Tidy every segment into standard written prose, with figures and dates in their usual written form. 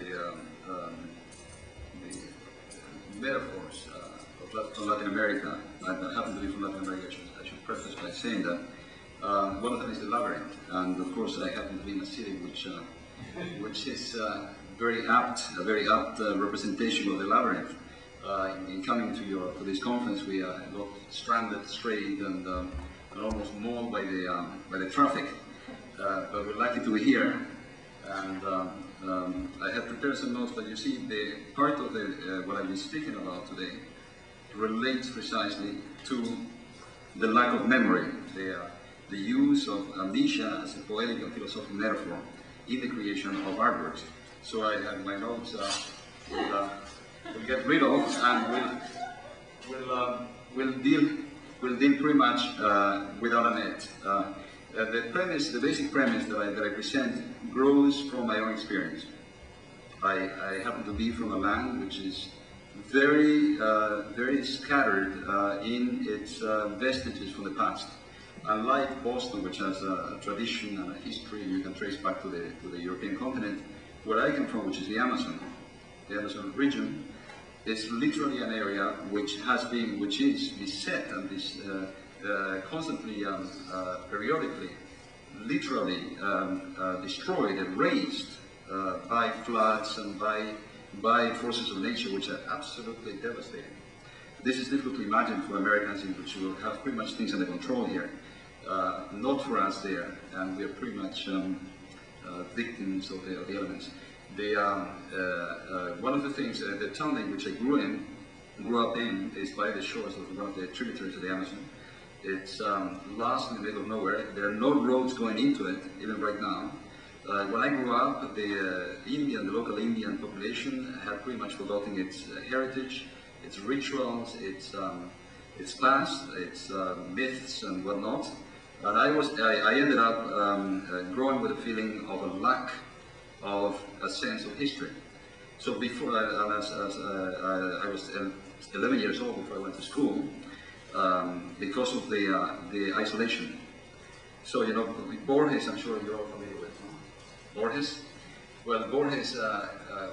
the metaphors from Latin America. I happen to be from Latin America. I should preface by saying that one of them is the labyrinth, and of course I happen to be in a city which is a very apt representation of the labyrinth. In coming to this conference, we got stranded, strayed, and almost mauled by the traffic. But we're lucky to be here, and I have prepared some notes. But you see, the part of what I've been speaking about today relates precisely to the lack of memory, the use of amnesia as a poetic and philosophical metaphor in the creation of artworks. So I have my notes. We'll get rid of, and we'll deal pretty much without a net. The basic premise that I present grows from my own experience. I happen to be from a land which is very scattered in its vestiges from the past. Unlike Boston, which has a tradition and a history you can trace back to the European continent, where I come from, which is the Amazon region, is literally an area which is beset and is constantly, periodically, literally destroyed and razed by floods and by forces of nature which are absolutely devastating. This is difficult to imagine for Americans, in which we will have pretty much things under control here. Not for us there, and we are pretty much victims of the elements. One of the things, the town in which I grew up in, is by the shores of one of the tributaries of the Amazon. It's lost in the middle of nowhere. There are no roads going into it, even right now. When I grew up, the local Indian population had pretty much forgotten its heritage, its rituals, its past, its myths and whatnot. And I ended up growing with a feeling of a lack of a sense of history. So before, I was 11 years old before I went to school, because of the isolation. So, you know, Borges, I'm sure you're all familiar with. Borges? Well, Borges,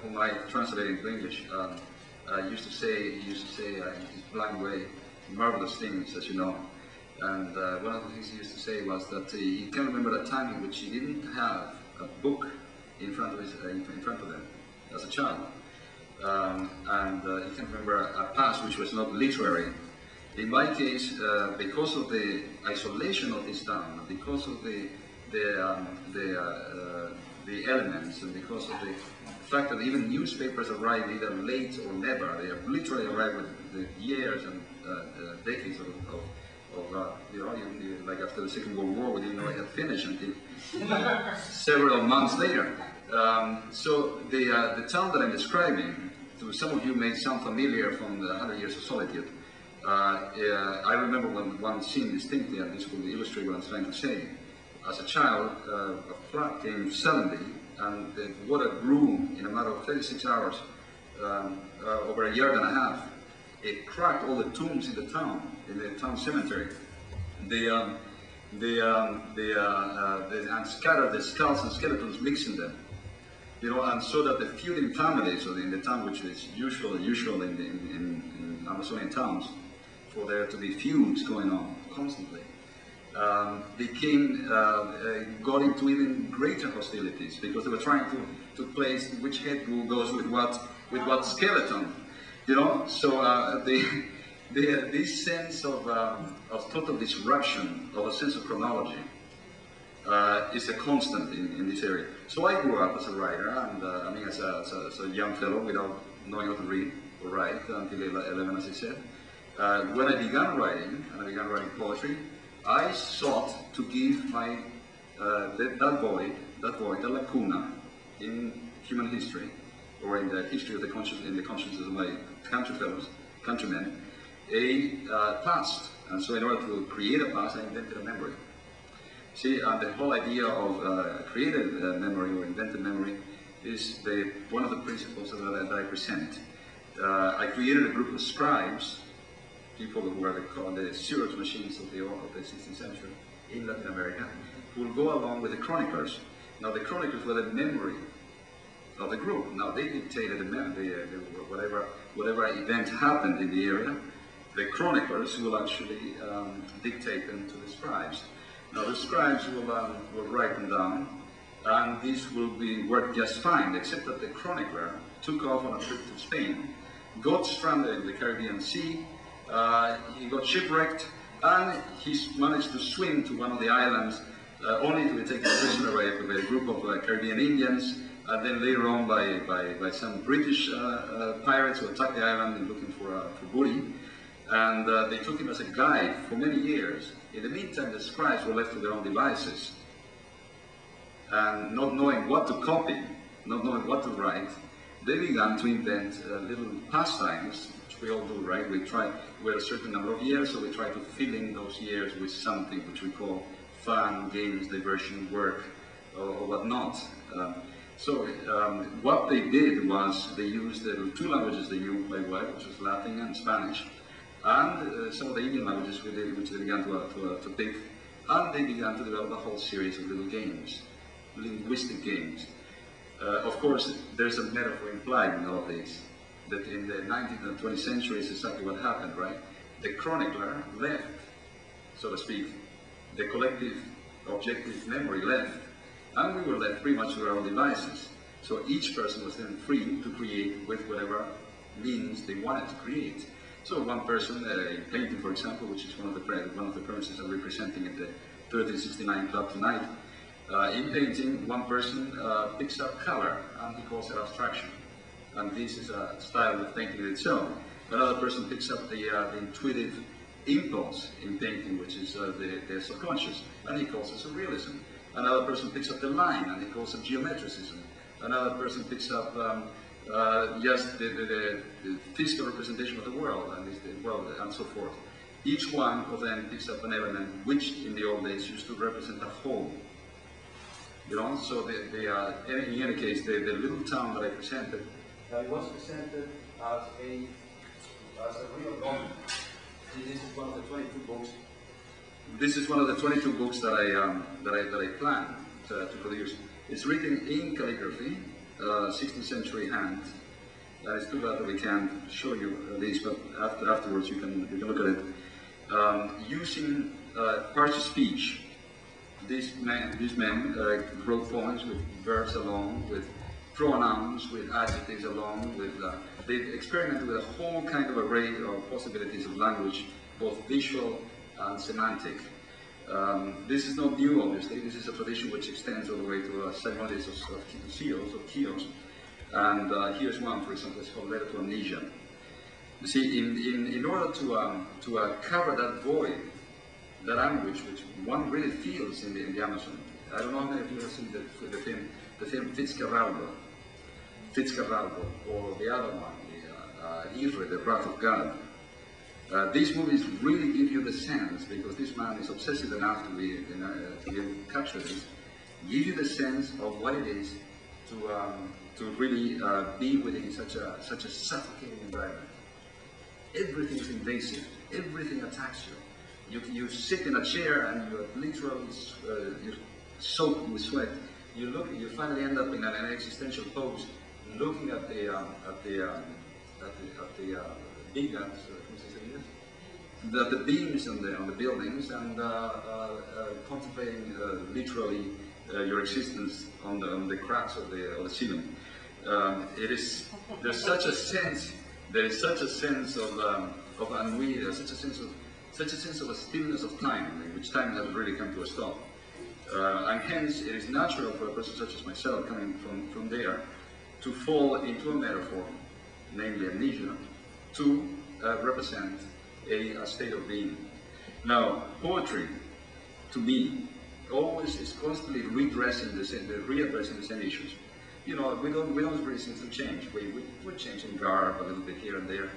whom I translated into English, used to say in his blank way, marvelous things, as you know. And one of the things he used to say was that he can remember a time in which he didn't have a book in front of them as a child, and he can remember a past which was not literary. In my case, because of the isolation of this town, because of the elements, and because of the fact that even newspapers arrive either late or never, they have literally arrived with the years and decades of you know, like after the Second World War, we didn't know it had finished until several months later. So the town that I'm describing, to some of you may sound familiar from the 100 Years of Solitude. I remember one scene distinctly, and this will illustrate what I'm trying to say. As a child, a flood came suddenly, and the water grew in a matter of 36 hours, over a yard and a half. It cracked all the tombs in the town cemetery. And scattered the skulls and skeletons, mixing them. You know, and so that the feuding families in the town, which is usual in Amazonian towns, for there to be feuds going on constantly, got into even greater hostilities, because they were trying to place which head goes with what skeleton. You know, so this sense of total disruption of a sense of chronology is a constant in this area. So I grew up as a writer, and I mean as a young fellow without knowing how to read or write until 11, as I said. When I began writing, and I began writing poetry, I sought to give my that void, the lacuna in human history, or in the history of the consciences of my countrymen, a past. And so in order to create a past, I invented a memory. See, the whole idea of created memory or invented memory is one of the principles that I present. I created a group of scribes, people who were the Xerox machines of the 16th century in Latin America, who will go along with the chroniclers. Now, the chroniclers were the memory of the group. Now they dictated whatever event happened in the area. The chroniclers will actually dictate them to the scribes. Now the scribes will write them down, and this will work just fine, except that the chronicler took off on a trip to Spain, got stranded in the Caribbean Sea, he got shipwrecked, and he managed to swim to one of the islands, only to be taken prisoner by a group of Caribbean Indians, and then later on by some British pirates who attacked the island looking for booty. And they took him as a guide for many years. In the meantime, the scribes were left to their own devices. And not knowing what to copy, not knowing what to write, they began to invent little pastimes, which we all do, right? We're a certain number of years, so we try to fill in those years with something which we call fun, games, diversion, work, or whatnot. What they did was they used the two languages they knew quite well, which was Latin and Spanish, and some of the Indian languages which they began to pick, and they began to develop a whole series of little games, linguistic games. Of course, there's a metaphor implied in all of this, that in the 19th and 20th century is exactly what happened, right? The chronicler left, so to speak, the collective objective memory left, and we were left pretty much to our own devices. So each person was then free to create with whatever means they wanted to create. So one person, in painting for example, which is one of the premises I'm representing at the 1369 Club tonight, in painting, one person picks up color, and he calls it abstraction. And this is a style of painting in itself. Another person picks up the intuitive impulse in painting, which is the subconscious, and he calls it surrealism. Another person picks up the line, and he calls it geometricism. Another person picks up just the physical representation of the world, and so forth. Each one of them picks up an element which, in the old days, used to represent a whole. You know, so in any case, the little town that I presented, it was presented as a real document. This is one of the 22 books. This is one of the 22 books that I plan to produce. It's written in calligraphy, 16th century hand. It's too bad that we can't show you this, but afterwards you can look at it. Using parts of speech, these men wrote poems with verbs alone, with pronouns, with adjectives alone, with they experimented with a whole kind of array of possibilities of language, both visual and semantic. This is not new, obviously. This is a tradition which extends all the way to Simonides of Chios. And here's one, for example, it's called Letter to Amnesia. You see, in order to cover that void, that anguish which one really feels in the Amazon. I don't know how many of you have seen the film Fitzcarraldo, or the other one, Israel, the Wrath of God. These movies really give you the sense, because this man is obsessive enough to be able to capture this, give you the sense of what it is to really be within such a suffocating environment. Everything is invasive, everything attacks you. You sit in a chair and you're literally you're soaked with sweat. You finally end up in an existential pose, looking at the beams on the buildings, and contemplating literally your existence on the cracks of the ceiling. There's such a sense of ennui, such a sense of a stillness of time, in which time has really come to a stop. And hence, it is natural for a person such as myself, coming from there, to fall into a metaphor, namely amnesia, to represent a state of being. Now, poetry, to me, always is constantly readdressing the same issues. You know, we don't really seem to change. We're changing garb a little bit here and there.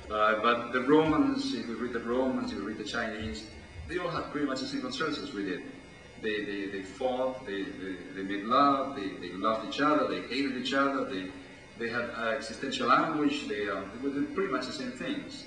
But the Romans, if we read the Romans, if we read the Chinese, they all had pretty much the same concerns as we did. They fought, they made love, they loved each other, they hated each other, they had existential anguish, they were pretty much the same things.